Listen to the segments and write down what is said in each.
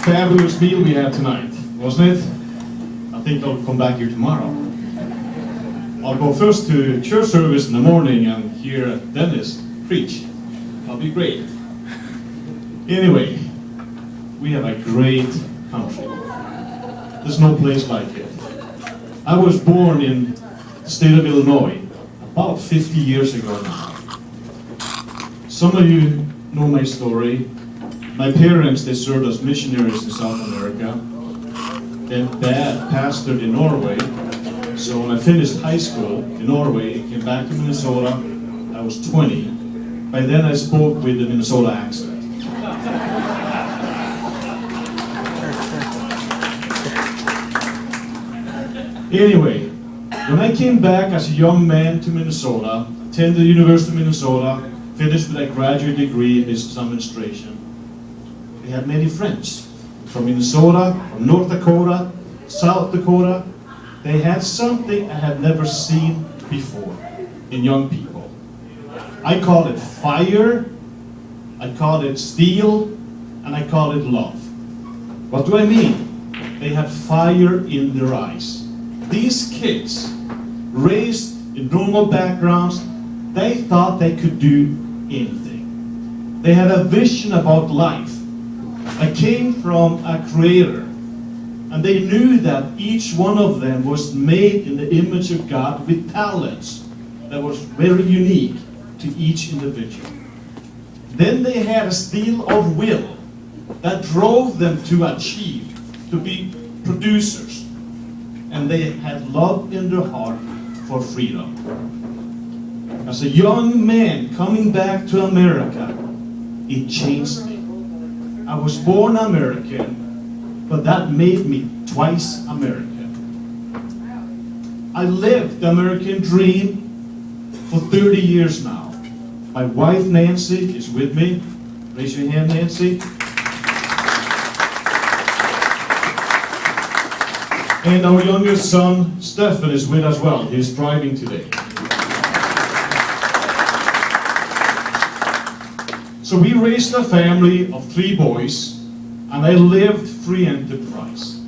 Fabulous meal we had tonight, wasn't it? I think I'll come back here tomorrow. I'll go first to church service in the morning and hear Dennis preach. That'll be great. Anyway, we have a great country. There's no place like it. I was born in the state of Illinois about 50 years ago now. Some of you know my story. My parents, they served as missionaries in South America. Then Dad pastored in Norway. So when I finished high school in Norway and came back to Minnesota, I was 20. By then I spoke with the Minnesota accent. Anyway, when I came back as a young man to Minnesota, attended the University of Minnesota, finished with a graduate degree in business administration, I had many friends from Minnesota, from North Dakota, South Dakota. They had something I had never seen before in young people. I call it fire, I call it steel, and I call it love. What do I mean? They had fire in their eyes. These kids, raised in normal backgrounds, they thought they could do anything. They had a vision about life. I came from a creator, and they knew that each one of them was made in the image of God with talents that was very unique to each individual. Then they had a steel of will that drove them to achieve, to be producers. And they had love in their heart for freedom. As a young man coming back to America, it changed me. I was born American, but that made me twice American. I lived the American dream for 30 years now. My wife Nancy is with me. Raise your hand, Nancy. And our youngest son, Stefan, is with us as well. He's driving today. So we raised a family of 3 boys, and I lived free enterprise.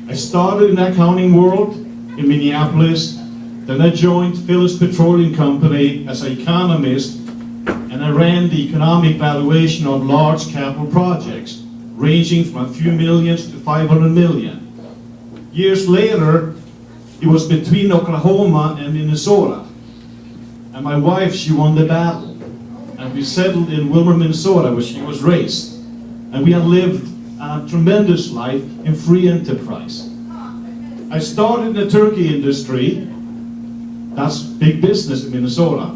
I started in the accounting world in Minneapolis, then I joined Phillips Petroleum Company as an economist, and I ran the economic valuation of large capital projects, ranging from a few millions to 500 million. Years later, it was between Oklahoma and Minnesota. And my wife, she won the battle. And we settled in Wilmer, Minnesota, where she was raised. And we have lived a tremendous life in free enterprise. I started in the turkey industry. That's big business in Minnesota.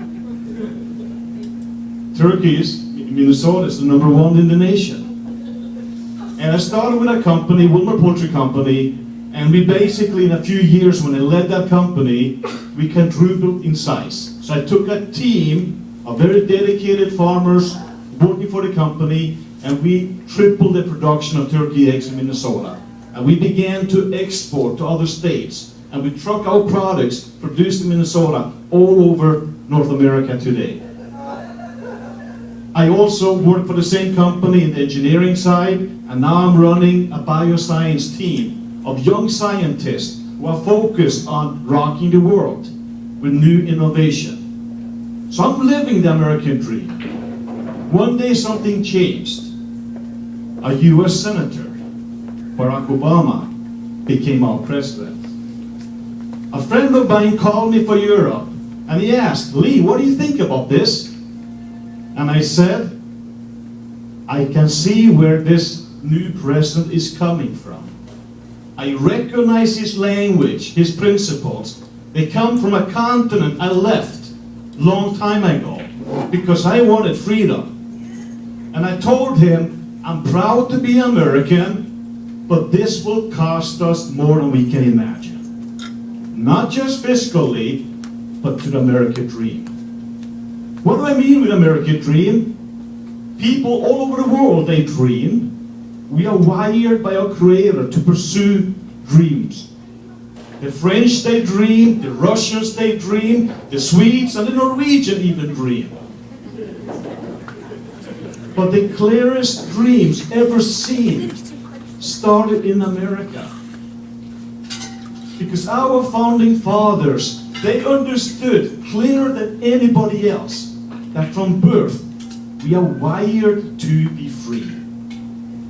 Turkeys in Minnesota is the #1 in the nation. And I started with a company, Wilmer Poultry Company, and we basically, in a few years, when I led that company, we quadrupled in size. So I took a team of very dedicated farmers working for the company, and we tripled the production of turkey eggs in Minnesota. And we began to export to other states. And we truck our products produced in Minnesota all over North America today. I also work for the same company in the engineering side, and now I'm running a bioscience team of young scientists who are focused on rocking the world with new innovation. So I'm living the American dream. One day something changed. A US Senator, Barack Obama, became our president. A friend of mine called me for Europe, and he asked, "Lee, what do you think about this?" And I said, "I can see where this new president is coming from. I recognize his language, his principles. They come from a continent I left a long time ago because I wanted freedom." And I told him, "I'm proud to be American, but this will cost us more than we can imagine. Not just fiscally, but to the American dream." What do I mean with American dream? People all over the world, they dream. We are wired by our Creator to pursue dreams. The French, they dream. The Russians, they dream. The Swedes and the Norwegians even dream. But the clearest dreams ever seen started in America. Because our founding fathers, they understood clearer than anybody else that from birth we are wired to be free.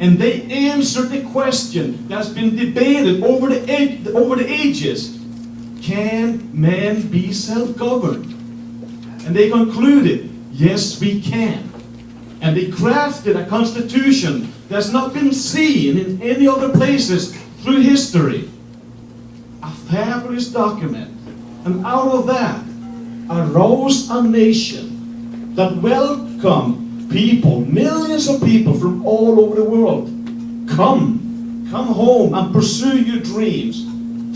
And they answered the question that's been debated over the ages. Can man be self-governed? And they concluded, yes, we can. And they crafted a constitution that's not been seen in any other places through history. A fabulous document. And out of that arose a nation that welcomed people, millions of people from all over the world. Come home and pursue your dreams.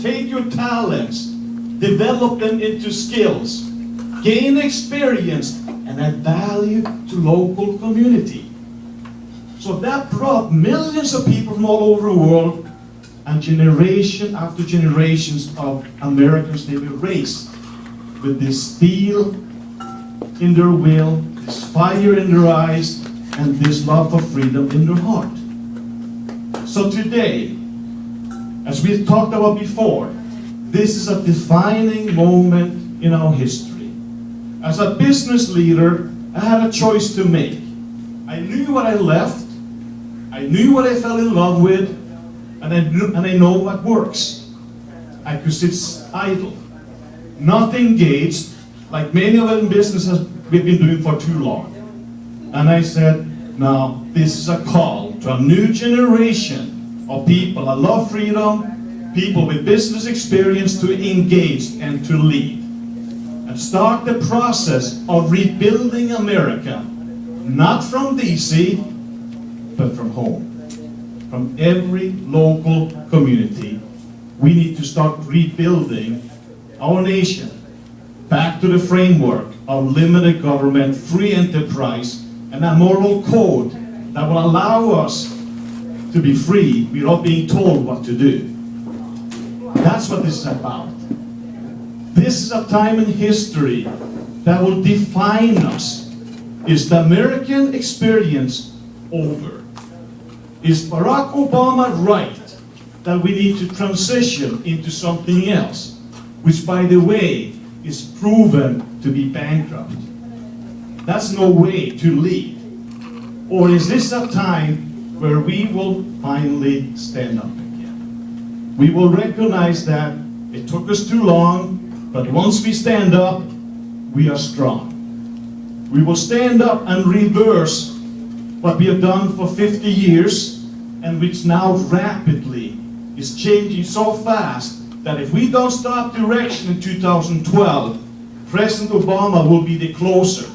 Take your talents, develop them into skills, gain experience, and add value to local community. So that brought millions of people from all over the world, and generation after generations of Americans, they were raised with this steel in their will, this fire in their eyes, and this love for freedom in their heart. So today, as we talked about before, this is a defining moment in our history. As a business leader, I had a choice to make. I knew what I left, I knew what I fell in love with, and I know what works. I could sit idle, not engaged, like many of us in business we've been doing for too long. And I said, now this is a call to a new generation of people that love freedom, people with business experience to engage and to lead. And start the process of rebuilding America, not from DC, but from home. From every local community, we need to start rebuilding our nation back to the framework of limited government, free enterprise, and a moral code that will allow us to be free without being told what to do. That's what this is about. This is a time in history that will define us. Is the American experience over? Is Barack Obama right that we need to transition into something else, which, by the way, is proven to be bankrupt? That's no way to lead. Or is this a time where we will finally stand up again? We will recognize that it took us too long, but once we stand up, we are strong. We will stand up and reverse what we have done for 50 years, and which now rapidly is changing so fast that if we don't stop direction in 2012, President Obama will be the closer.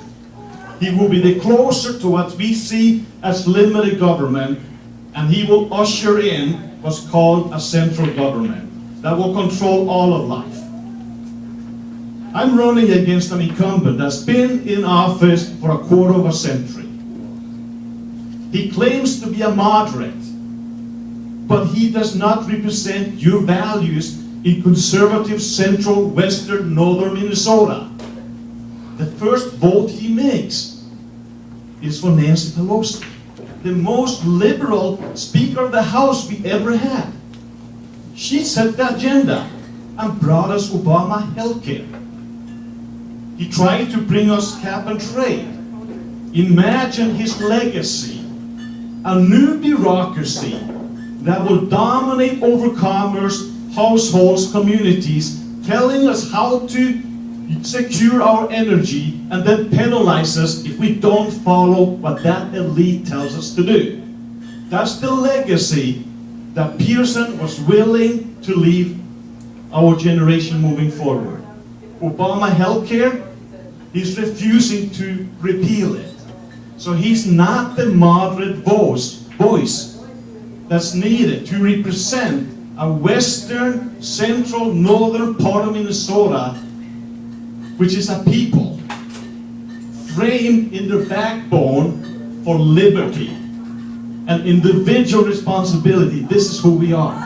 He will be the closer to what we see as limited government, and he will usher in what's called a central government that will control all of life. I'm running against an incumbent that's been in office for a quarter of a century. He claims to be a moderate, but he does not represent your values in conservative central, western, northern Minnesota. The first vote he makes is for Nancy Pelosi, the most liberal Speaker of the House we ever had. She set the agenda and brought us Obama healthcare. He tried to bring us cap and trade. Imagine his legacy, a new bureaucracy that will dominate over commerce, households, communities, telling us how to secure our energy and then penalize us if we don't follow what that elite tells us to do. That's the legacy that Pearson was willing to leave our generation moving forward. Obama healthcare, he's refusing to repeal it. So he's not the moderate voice that's needed to represent a western, central, northern part of Minnesota, which is a people framed in their backbone for liberty and individual responsibility. This is who we are.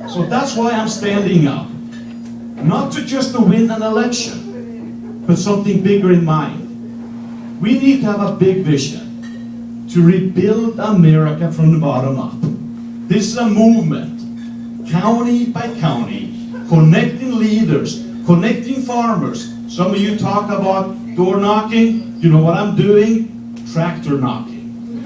So that's why I'm standing up. Not to just to win an election, but something bigger in mind. We need to have a big vision to rebuild America from the bottom up. This is a movement, county by county, connecting leaders, connecting farmers. Some of you talk about door knocking. You know what I'm doing? Tractor knocking.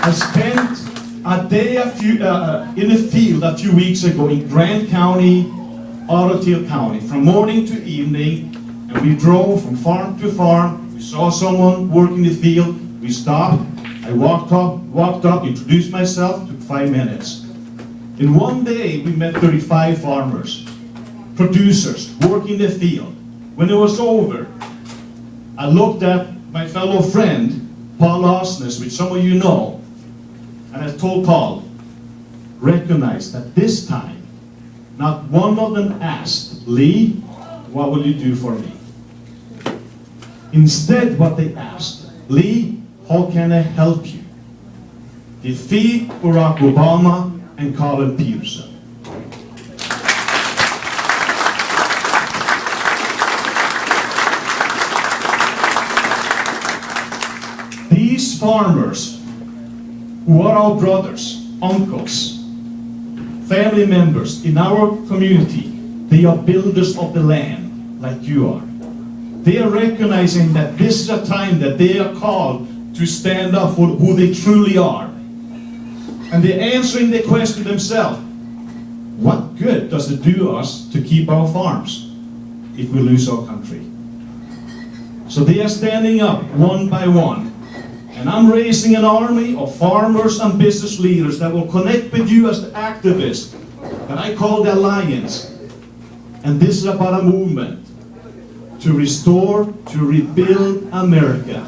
I spent a day in the field a few weeks ago in Grant County, Ottawa County, from morning to evening, and we drove from farm to farm. We saw someone working the field. We stopped. I walked up, introduced myself, took 5 minutes. In one day, we met 35 farmers, producers, working the field. When it was over, I looked at my fellow friend, Paul Osnes, which some of you know, and I told Paul, recognize that this time, not one of them asked, Lee, what will you do for me? Instead, what they asked, Lee, how can I help you? Defeat Barack Obama and Colin Peterson. These farmers, who are our brothers, uncles, family members in our community, they are builders of the land like you are. They are recognizing that this is a time that they are called to stand up for who they truly are. And they're answering the question themselves, what good does it do us to keep our farms if we lose our country? So they are standing up one by one. And I'm raising an army of farmers and business leaders that will connect with you as the activists that I call the Alliance. And this is about a movement to restore, to rebuild America.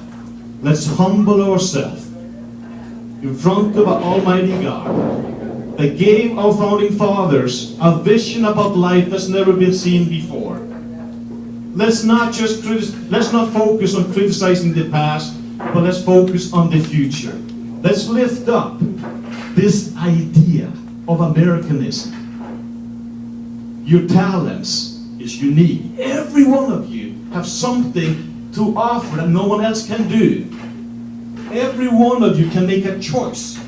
Let's humble ourselves in front of an Almighty God that gave our founding fathers a vision about life that's never been seen before. Let's not focus on criticizing the past, but let's focus on the future. Let's lift up this idea of Americanism. Your talents is unique. Every one of you have something to offer that no one else can do. Every one of you can make a choice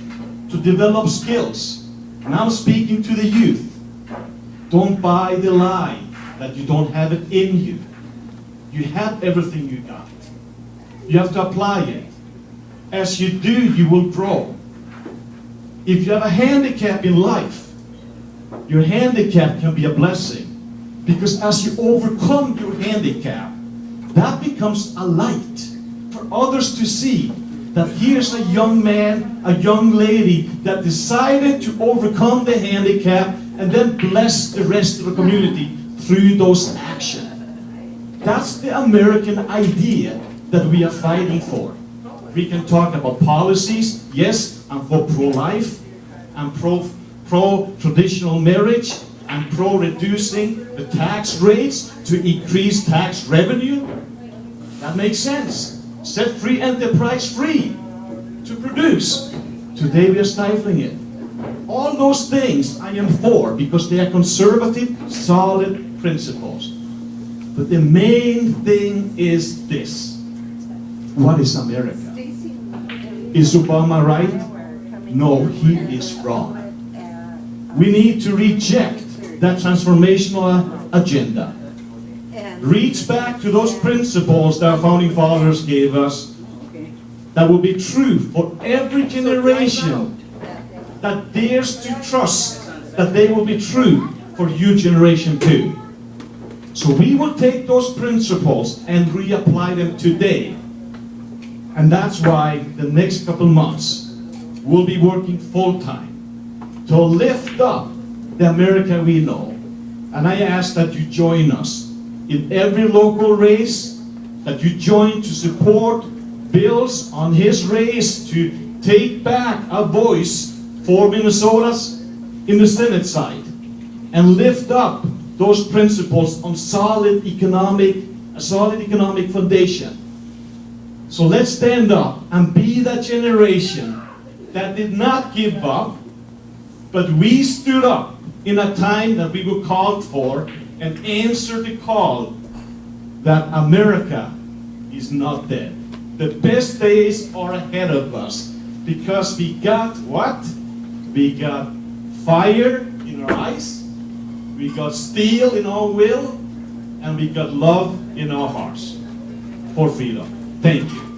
to develop skills. And I'm speaking to the youth. Don't buy the lie that you don't have it in you. You have everything you got. You have to apply it. As you do, you will grow. If you have a handicap in life, your handicap can be a blessing. Because as you overcome your handicap, that becomes a light for others to see that here's a young man, a young lady that decided to overcome the handicap and then bless the rest of the community through those actions. That's the American idea that we are fighting for. We can talk about policies. Yes, I'm for pro-life. I'm pro-traditional marriage. I'm pro-reducing the tax rates to increase tax revenue. That makes sense. Set free enterprise free to produce. Today we are stifling it. All those things I am for because they are conservative, solid principles. But the main thing is this. What is America? Is Obama right? No, he is wrong. We need to reject that transformational agenda. Reach back to those principles that our founding fathers gave us that will be true for every generation that dares to trust that they will be true for your generation too. So we will take those principles and reapply them today. And that's why the next couple months we'll be working full-time to lift up the America we know. And I ask that you join us in every local race, that you join to support bills on his race to take back a voice for Minnesota's in the Senate side and lift up those principles on a solid economic foundation. So let's stand up and be that generation that did not give up, but we stood up in a time that we were called for and answered the call that America is not dead. The best days are ahead of us because we got what? We got fire in our eyes, we got steel in our will, and we got love in our hearts for freedom. Thank you.